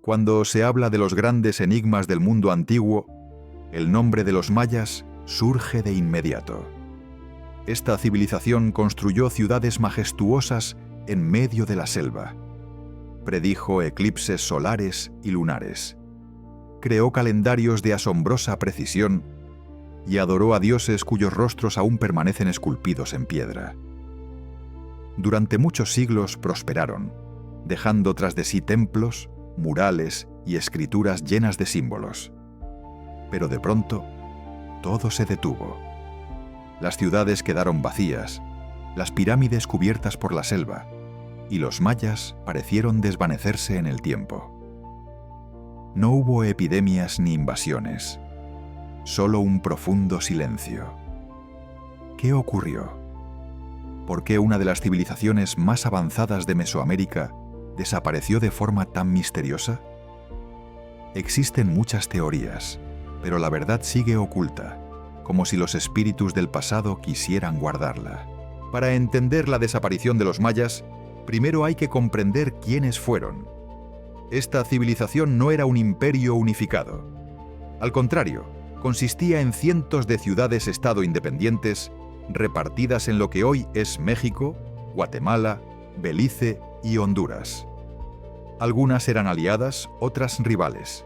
Cuando se habla de los grandes enigmas del mundo antiguo, el nombre de los mayas surge de inmediato. Esta civilización construyó ciudades majestuosas en medio de la selva. Predijo eclipses solares y lunares. Creó calendarios de asombrosa precisión y adoró a dioses cuyos rostros aún permanecen esculpidos en piedra. Durante muchos siglos prosperaron, dejando tras de sí templos, murales y escrituras llenas de símbolos. Pero de pronto, todo se detuvo. Las ciudades quedaron vacías, las pirámides cubiertas por la selva, y los mayas parecieron desvanecerse en el tiempo. No hubo epidemias ni invasiones, solo un profundo silencio. ¿Qué ocurrió? ¿Por qué una de las civilizaciones más avanzadas de Mesoamérica desapareció de forma tan misteriosa? Existen muchas teorías, pero la verdad sigue oculta, como si los espíritus del pasado quisieran guardarla. Para entender la desaparición de los mayas, primero hay que comprender quiénes fueron. Esta civilización no era un imperio unificado. Al contrario, consistía en cientos de ciudades-estado independientes repartidas en lo que hoy es México, Guatemala, Belice y Honduras. Algunas eran aliadas, otras rivales.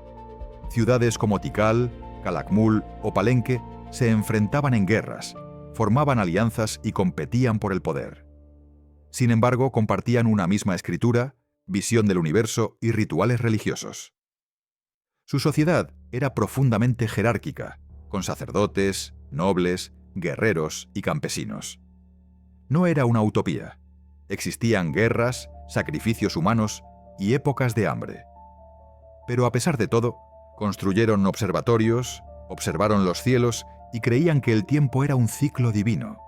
Ciudades como Tikal, Calakmul o Palenque se enfrentaban en guerras, formaban alianzas y competían por el poder. Sin embargo, compartían una misma escritura, visión del universo y rituales religiosos. Su sociedad era profundamente jerárquica, con sacerdotes, nobles, guerreros y campesinos. No era una utopía. Existían guerras, sacrificios humanos y épocas de hambre. Pero a pesar de todo, construyeron observatorios, observaron los cielos y creían que el tiempo era un ciclo divino,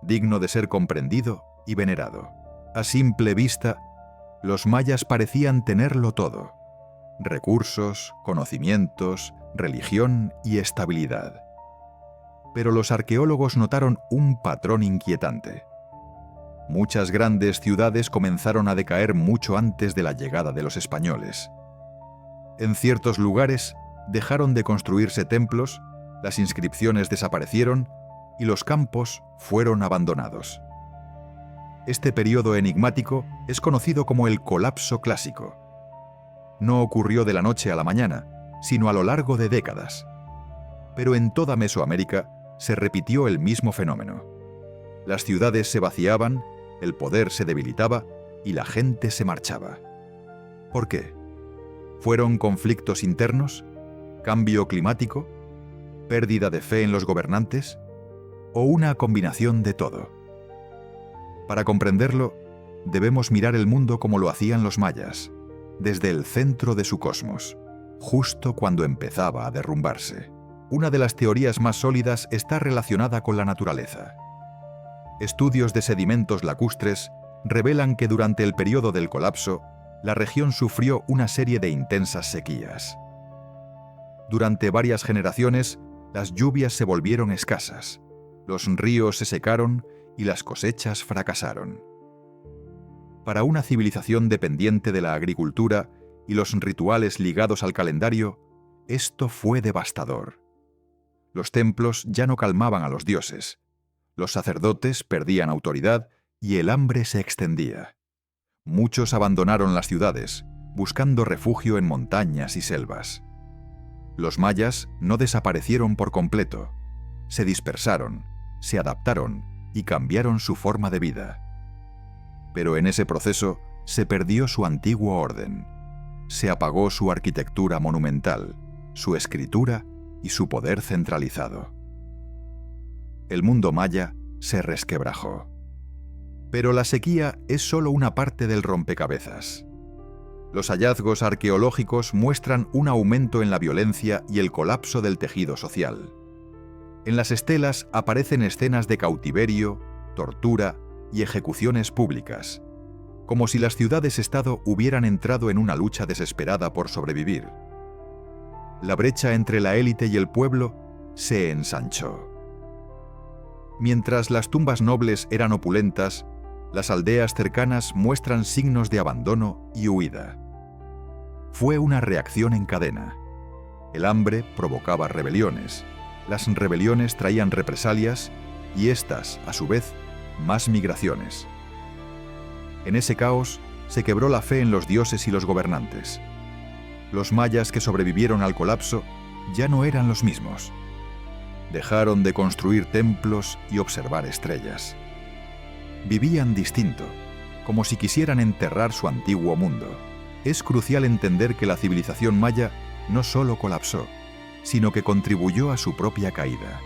digno de ser comprendido y venerado. A simple vista, los mayas parecían tenerlo todo: recursos, conocimientos, religión y estabilidad. Pero los arqueólogos notaron un patrón inquietante. Muchas grandes ciudades comenzaron a decaer mucho antes de la llegada de los españoles. En ciertos lugares dejaron de construirse templos, las inscripciones desaparecieron y los campos fueron abandonados. Este periodo enigmático es conocido como el colapso clásico. No ocurrió de la noche a la mañana, sino a lo largo de décadas. Pero en toda Mesoamérica se repitió el mismo fenómeno. Las ciudades se vaciaban, el poder se debilitaba y la gente se marchaba. ¿Por qué? ¿Fueron conflictos internos? ¿Cambio climático? ¿Pérdida de fe en los gobernantes? ¿O una combinación de todo? Para comprenderlo, debemos mirar el mundo como lo hacían los mayas, desde el centro de su cosmos, justo cuando empezaba a derrumbarse. Una de las teorías más sólidas está relacionada con la naturaleza. Estudios de sedimentos lacustres revelan que durante el periodo del colapso, la región sufrió una serie de intensas sequías. Durante varias generaciones, las lluvias se volvieron escasas, los ríos se secaron y las cosechas fracasaron. Para una civilización dependiente de la agricultura y los rituales ligados al calendario, esto fue devastador. Los templos ya no calmaban a los dioses, los sacerdotes perdían autoridad y el hambre se extendía. Muchos abandonaron las ciudades, buscando refugio en montañas y selvas. Los mayas no desaparecieron por completo, se dispersaron, se adaptaron y cambiaron su forma de vida. Pero en ese proceso se perdió su antiguo orden, se apagó su arquitectura monumental, su escritura y su poder centralizado. El mundo maya se resquebrajó. Pero la sequía es solo una parte del rompecabezas. Los hallazgos arqueológicos muestran un aumento en la violencia y el colapso del tejido social. En las estelas aparecen escenas de cautiverio, tortura y ejecuciones públicas, como si las ciudades-estado hubieran entrado en una lucha desesperada por sobrevivir. La brecha entre la élite y el pueblo se ensanchó. Mientras las tumbas nobles eran opulentas, las aldeas cercanas muestran signos de abandono y huida. fue una reacción en cadena. El hambre provocaba rebeliones, las rebeliones traían represalias y éstas, a su vez, más migraciones. En ese caos se quebró la fe en los dioses y los gobernantes. Los mayas que sobrevivieron al colapso ya no eran los mismos. Dejaron de construir templos y observar estrellas. Vivían distinto, como si quisieran enterrar su antiguo mundo. Es crucial entender que la civilización maya no solo colapsó, sino que contribuyó a su propia caída.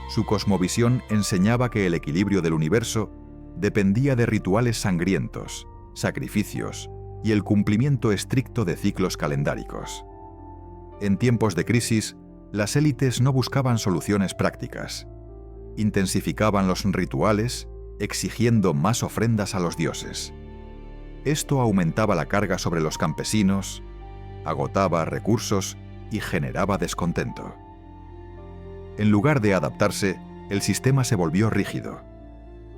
Su cosmovisión enseñaba que el equilibrio del universo dependía de rituales sangrientos, sacrificios y el cumplimiento estricto de ciclos calendáricos. En tiempos de crisis, las élites no buscaban soluciones prácticas. Intensificaban los rituales, exigiendo más ofrendas a los dioses. Esto aumentaba la carga sobre los campesinos, agotaba recursos y generaba descontento. En lugar de adaptarse, el sistema se volvió rígido.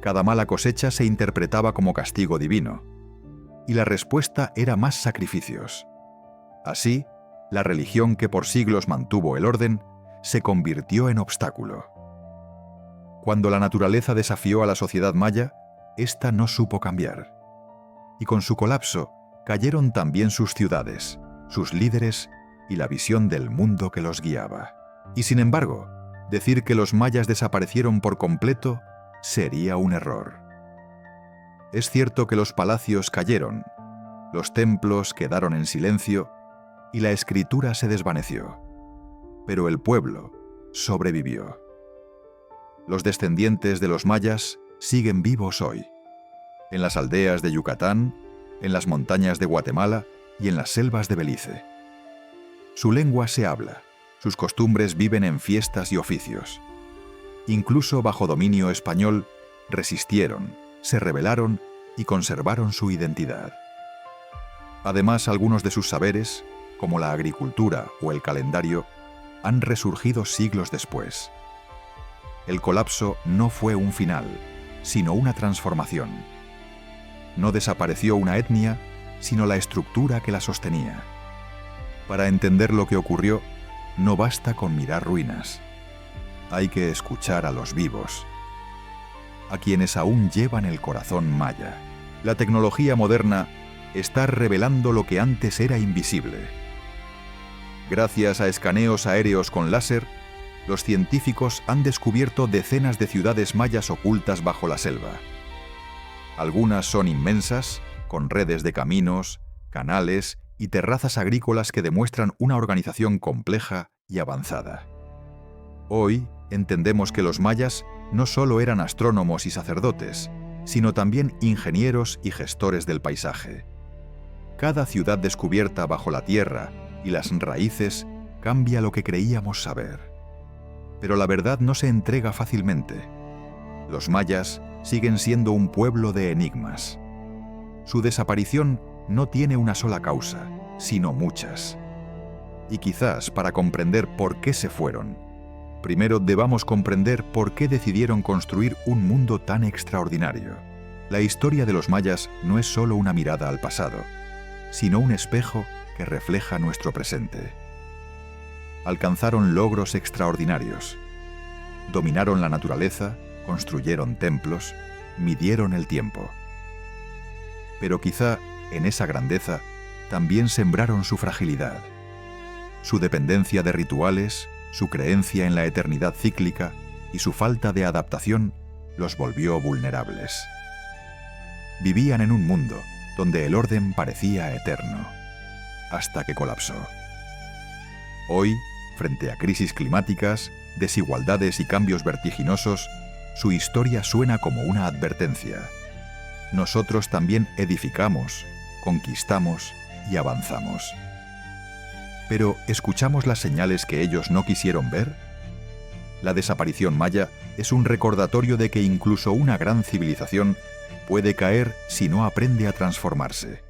Cada mala cosecha se interpretaba como castigo divino, y la respuesta era más sacrificios. Así, la religión que por siglos mantuvo el orden se convirtió en obstáculo. Cuando la naturaleza desafió a la sociedad maya, ésta no supo cambiar. Y con su colapso cayeron también sus ciudades, sus líderes y la visión del mundo que los guiaba. Y sin embargo, decir que los mayas desaparecieron por completo sería un error. Es cierto que los palacios cayeron, los templos quedaron en silencio y la escritura se desvaneció, pero el pueblo sobrevivió. Los descendientes de los mayas siguen vivos hoy, en las aldeas de Yucatán, en las montañas de Guatemala y en las selvas de Belice. Su lengua se habla, sus costumbres viven en fiestas y oficios. Incluso bajo dominio español, resistieron, se rebelaron y conservaron su identidad. Además, algunos de sus saberes, como la agricultura o el calendario, han resurgido siglos después. El colapso no fue un final, sino una transformación. No desapareció una etnia, sino la estructura que la sostenía. Para entender lo que ocurrió, no basta con mirar ruinas. Hay que escuchar a los vivos, a quienes aún llevan el corazón maya. La tecnología moderna está revelando lo que antes era invisible. Gracias a escaneos aéreos con láser, los científicos han descubierto decenas de ciudades mayas ocultas bajo la selva. Algunas son inmensas, con redes de caminos, canales y terrazas agrícolas que demuestran una organización compleja y avanzada. Hoy entendemos que los mayas no solo eran astrónomos y sacerdotes, sino también ingenieros y gestores del paisaje. Cada ciudad descubierta bajo la tierra y las raíces cambia lo que creíamos saber. Pero la verdad no se entrega fácilmente. Los mayas siguen siendo un pueblo de enigmas. Su desaparición no tiene una sola causa, sino muchas. Y quizás para comprender por qué se fueron, primero debamos comprender por qué decidieron construir un mundo tan extraordinario. La historia de los mayas no es solo una mirada al pasado, sino un espejo que refleja nuestro presente. Alcanzaron logros extraordinarios. Dominaron la naturaleza, construyeron templos, midieron el tiempo. Pero quizá en esa grandeza también sembraron su fragilidad. Su dependencia de rituales, su creencia en la eternidad cíclica y su falta de adaptación los volvió vulnerables. Vivían en un mundo donde el orden parecía eterno, hasta que colapsó. Hoy, frente a crisis climáticas, desigualdades y cambios vertiginosos, su historia suena como una advertencia. Nosotros también edificamos, conquistamos y avanzamos. Pero, ¿escuchamos las señales que ellos no quisieron ver? La desaparición maya es un recordatorio de que incluso una gran civilización puede caer si no aprende a transformarse.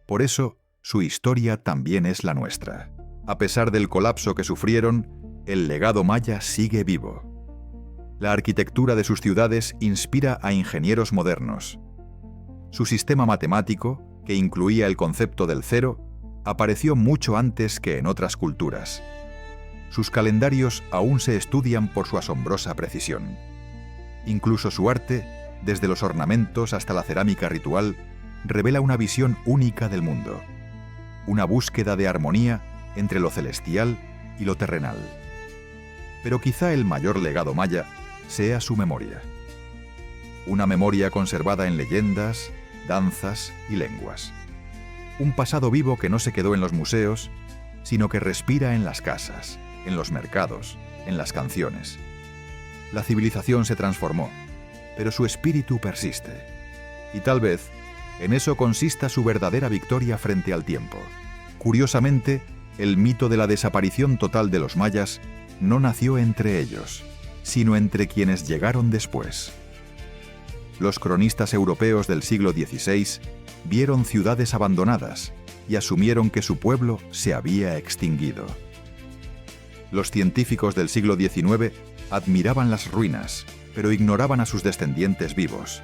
Por eso, su historia también es la nuestra. A pesar del colapso que sufrieron, el legado maya sigue vivo. La arquitectura de sus ciudades inspira a ingenieros modernos. Su sistema matemático, que incluía el concepto del cero, apareció mucho antes que en otras culturas. Sus calendarios aún se estudian por su asombrosa precisión. Incluso su arte, desde los ornamentos hasta la cerámica ritual, revela una visión única del mundo, una búsqueda de armonía entre lo celestial y lo terrenal. Pero quizá el mayor legado maya sea su memoria. Una memoria conservada en leyendas, danzas y lenguas. Un pasado vivo que no se quedó en los museos, sino que respira en las casas, en los mercados, en las canciones. La civilización se transformó, pero su espíritu persiste. Y tal vez en eso consista su verdadera victoria frente al tiempo. Curiosamente, el mito de la desaparición total de los mayas no nació entre ellos, sino entre quienes llegaron después. Los cronistas europeos del siglo XVI vieron ciudades abandonadas y asumieron que su pueblo se había extinguido. Los científicos del siglo XIX admiraban las ruinas, pero ignoraban a sus descendientes vivos.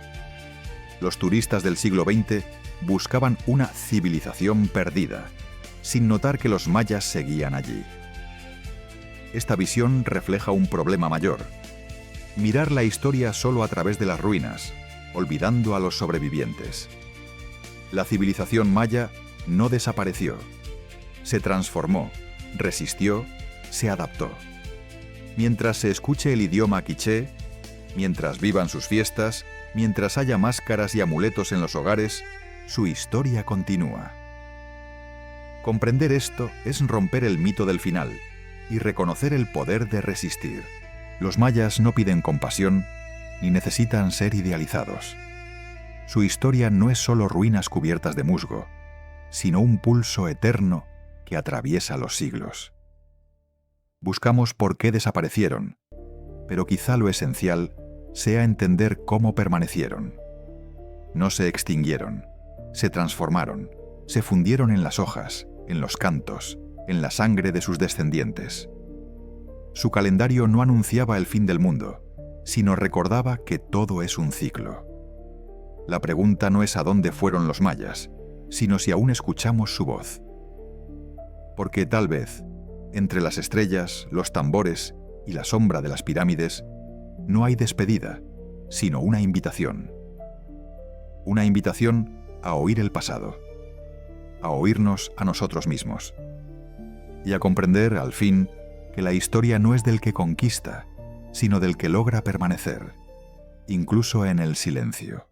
Los turistas del siglo XX buscaban una civilización perdida, sin notar que los mayas seguían allí. Esta visión refleja un problema mayor: mirar la historia solo a través de las ruinas, olvidando a los sobrevivientes. La civilización maya no desapareció, se transformó, resistió, se adaptó. Mientras se escuche el idioma quiché, mientras vivan sus fiestas, mientras haya máscaras y amuletos en los hogares, su historia continúa. Comprender esto es romper el mito del final y reconocer el poder de resistir. Los mayas no piden compasión ni necesitan ser idealizados. Su historia no es solo ruinas cubiertas de musgo, sino un pulso eterno que atraviesa los siglos. Buscamos por qué desaparecieron, pero quizá lo esencial sea entender cómo permanecieron. No se extinguieron, se transformaron, se fundieron en las hojas, en los cantos, en la sangre de sus descendientes. Su calendario no anunciaba el fin del mundo, sino recordaba que todo es un ciclo. La pregunta no es a dónde fueron los mayas, sino si aún escuchamos su voz. Porque tal vez, entre las estrellas, los tambores y la sombra de las pirámides, no hay despedida, sino una invitación. Una invitación a oír el pasado, a oírnos a nosotros mismos, y a comprender, al fin, que la historia no es del que conquista, sino del que logra permanecer, incluso en el silencio.